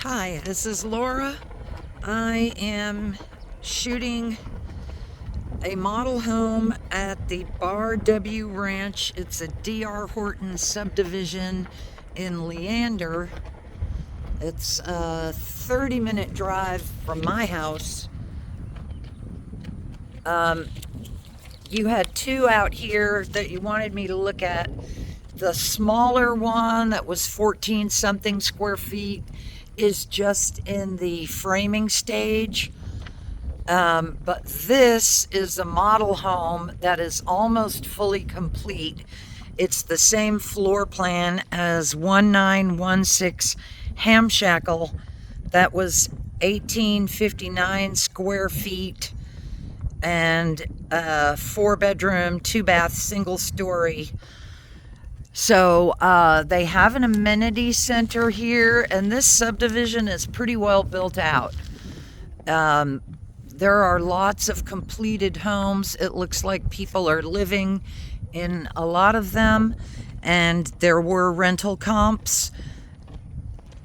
Hi, this is Laura. I am shooting a model home at the Bar W Ranch. It's a D.R. Horton subdivision in Leander. It's a 30-minute drive from my house. You had two out here that you wanted me to look at. The smaller one that was 14 something square feet is just in the framing stage. But this is a model home that is almost fully complete. It's the same floor plan as 1916 Hamshackle. That was 1859 square feet and a 4-bedroom, 2-bath, single story. So they have an amenity center here, and this subdivision is pretty well built out. There are lots of completed homes. It looks like people are living in a lot of them, and there were rental comps.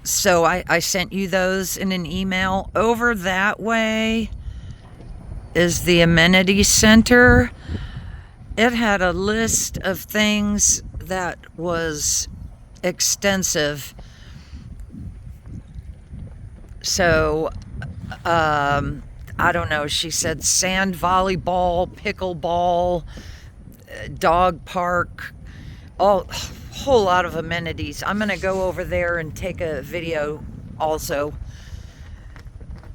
So I sent you those in an email. Over that way is the amenity center. It had a list of things that was extensive. So, I don't know, she said sand volleyball, pickleball, dog park, a whole lot of amenities. I'm going to go over there and take a video also.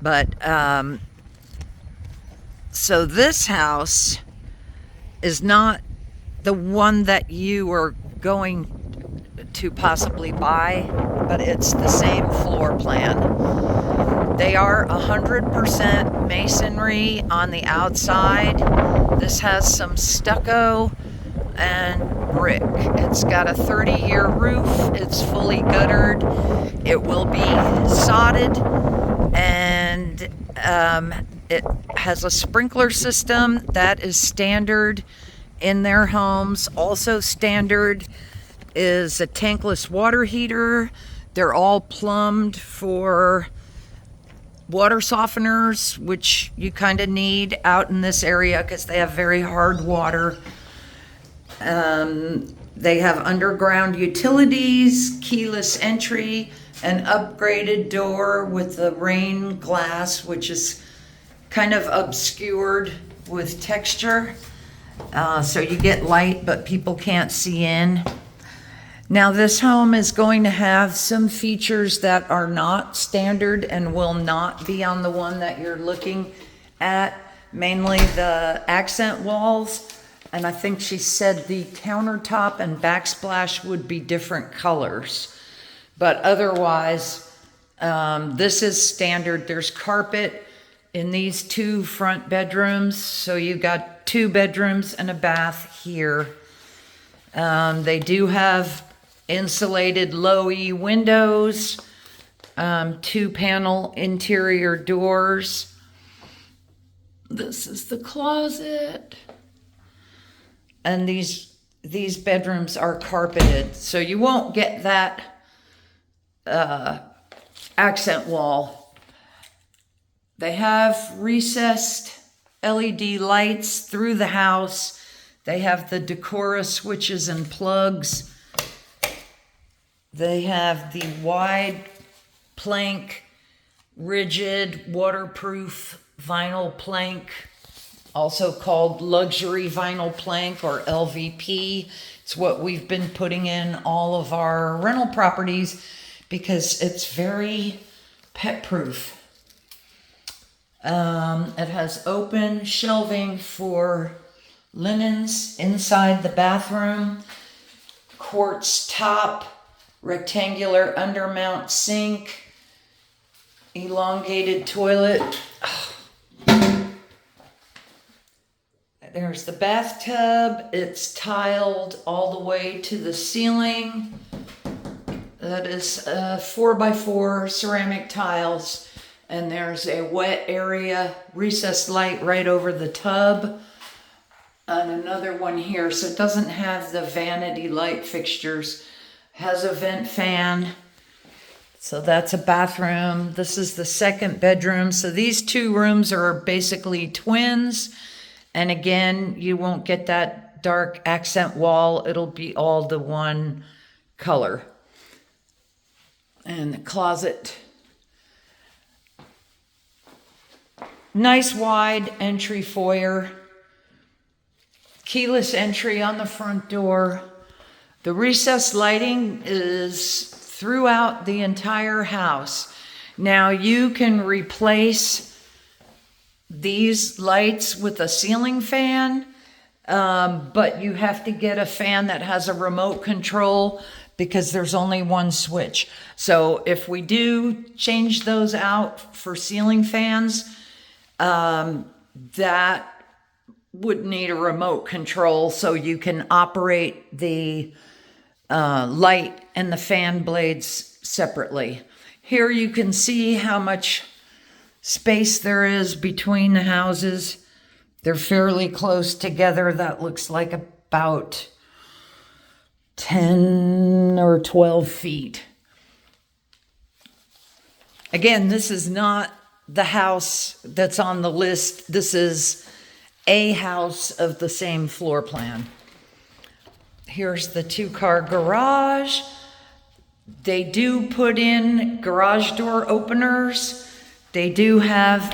But, so this house is not the one that you are going to possibly buy, but it's the same floor plan. They are 100% masonry on the outside. This has some stucco and brick. It's got a 30-year roof. It's fully guttered. It will be sodded, and it has a sprinkler system that is standard in their homes. Also standard is a tankless water heater. They're all plumbed for water softeners, which you kind of need out in this area because they have very hard water. They have underground utilities, keyless entry, an upgraded door with the rain glass, which is kind of obscured with texture. So you get light, but people can't see in. Now, this home is going to have some features that are not standard and will not be on the one that you're looking at, mainly the accent walls. And I think she said the countertop and backsplash would be different colors. But otherwise, this is standard. There's carpet in these two front bedrooms. So you got 2 bedrooms and a bath here. They do have insulated low-E windows, 2-panel interior doors. This is the closet. And these bedrooms are carpeted, so you won't get that accent wall. They have recessed LED lights through the house. They have the Decora switches and plugs. They have the wide plank, rigid, waterproof vinyl plank, also called luxury vinyl plank or LVP. It's what we've been putting in all of our rental properties because it's very pet proof. It has open shelving for linens inside the bathroom, quartz top, rectangular undermount sink, elongated toilet. There's the bathtub. It's tiled all the way to the ceiling. That is 4x4 ceramic tiles. And there's a wet area, recessed light right over the tub. And another one here. So it doesn't have the vanity light fixtures. Has a vent fan. So that's a bathroom. This is the second bedroom. So these two rooms are basically twins. And again, you won't get that dark accent wall. It'll be all the one color. And the closet. Nice wide entry foyer. Keyless entry on the front door. The recessed lighting is throughout the entire house. Now you can replace these lights with a ceiling fan, but you have to get a fan that has a remote control because there's only one switch. So if we do change those out for ceiling fans, that would need a remote control so you can operate the light and the fan blades separately. Here you can see how much space there is between the houses. They're fairly close together. That looks like about 10 or 12 feet. Again, this is not the house that's on the list. This is a house of the same floor plan. Here's the 2-car garage. They do put in garage door openers. They do have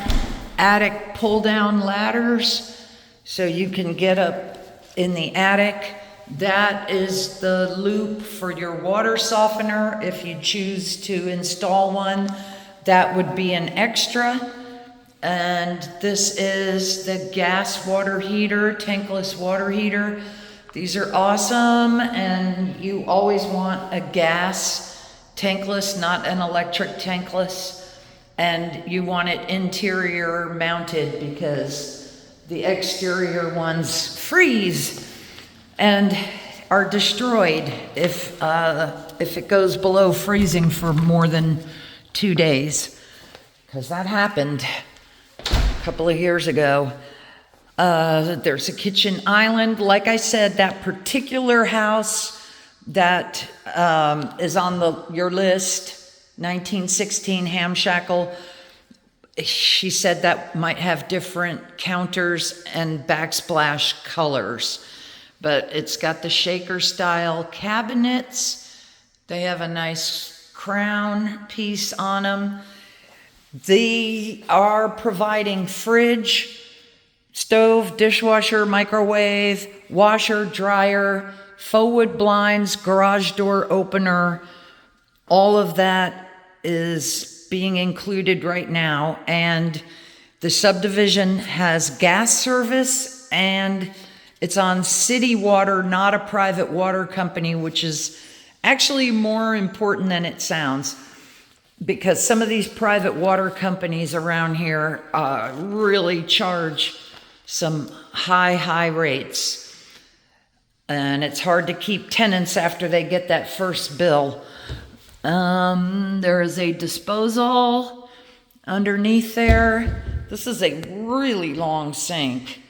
attic pull-down ladders, so you can get up in the attic. That is the loop for your water softener. If you choose to install one, that would be an extra. And this is the gas water heater, tankless water heater. These are awesome, and you always want a gas tankless, not an electric tankless. And you want it interior mounted because the exterior ones freeze and are destroyed if it goes below freezing for more than 2 days, because that happened a couple of years ago. There's a kitchen island. Like I said, that particular house that is on your list, 1916 Hamshackle, she said that might have different counters and backsplash colors, but it's got the shaker style cabinets. They have a nice crown piece on them. They are providing fridge, stove, dishwasher, microwave, washer, dryer, faux wood blinds, garage door opener. All of that is being included right now. And the subdivision has gas service, and it's on city water, not a private water company, which is actually more important than it sounds, because some of these private water companies around here really charge some high rates. And it's hard to keep tenants after they get that first bill. There is a disposal underneath there. This is a really long sink.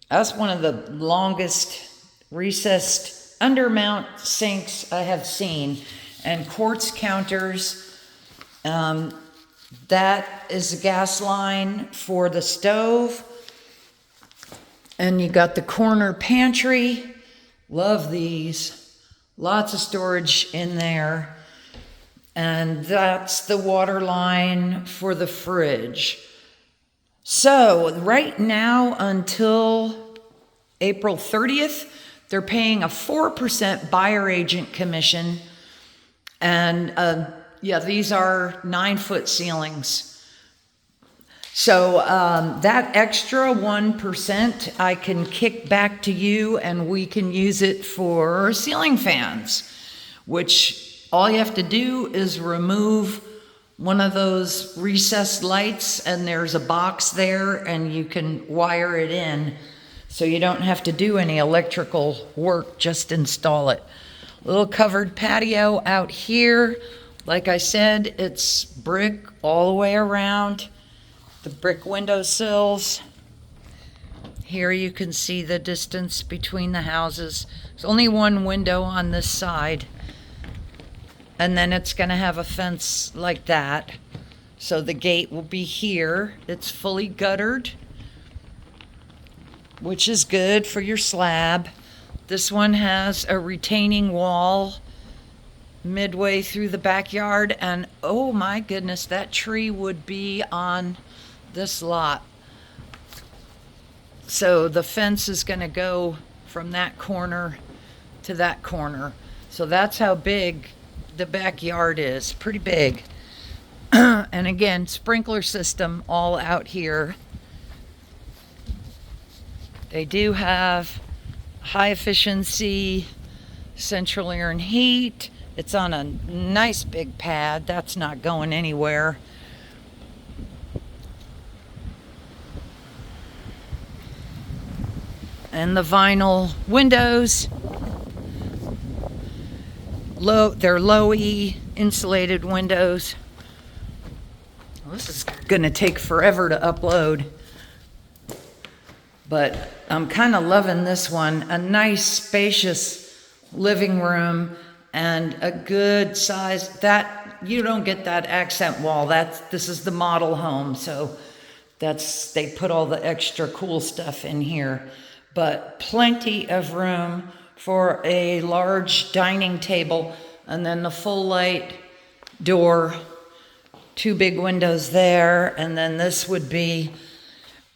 That's one of the longest recessed undermount sinks I have seen. And quartz counters. That is a gas line for the stove. And you got the corner pantry. Love these. Lots of storage in there. And that's the water line for the fridge. So right now until April 30th, they're paying a 4% buyer agent commission. And these are 9-foot ceilings. So that extra 1% I can kick back to you, and we can use it for ceiling fans, which all you have to do is remove one of those recessed lights, and there's a box there, and you can wire it in. So you don't have to do any electrical work, just install it. Little covered patio out here. Like I said, it's brick all the way around. The brick windowsills. Here you can see the distance between the houses. There's only one window on this side. And then it's going to have a fence like that. So the gate will be here. It's fully guttered, which is good for your slab. This one has a retaining wall midway through the backyard, and oh my goodness, that tree would be on this lot. So the fence is going to go from that corner to that corner. So that's how big the backyard is. Pretty big. And again, sprinkler system all out here. They do have high efficiency central air and heat. It's on a nice big pad. That's not going anywhere. And the vinyl windows, they're low-E insulated windows. Well, this is gonna take forever to upload, but I'm kind of loving this one. A nice spacious living room and a good size. That you don't get that accent wall. This is the model home, so they put all the extra cool stuff in here. But plenty of room for a large dining table, and then the full light door, 2 big windows there, and then this would be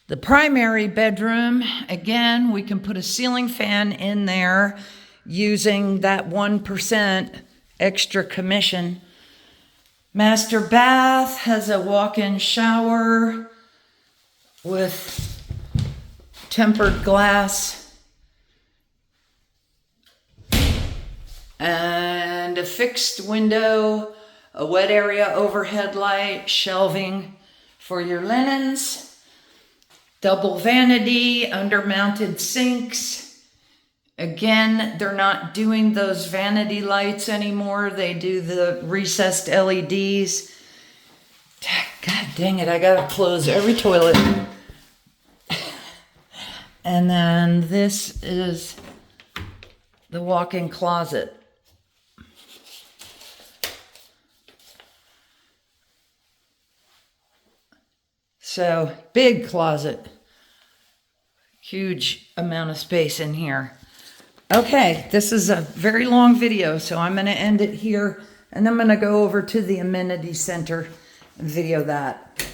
the primary bedroom. Again, we can put a ceiling fan in there using that 1% extra commission. Master bath has a walk-in shower with tempered glass and a fixed window, a wet area overhead light, shelving for your linens, double vanity, undermounted sinks. Again, they're not doing those vanity lights anymore. They do the recessed LEDs. God dang it, I gotta close every toilet. And then this is the walk-in closet. So, big closet. Huge amount of space in here. Okay, this is a very long video, so I'm going to end it here. And I'm going to go over to the amenity center and video that.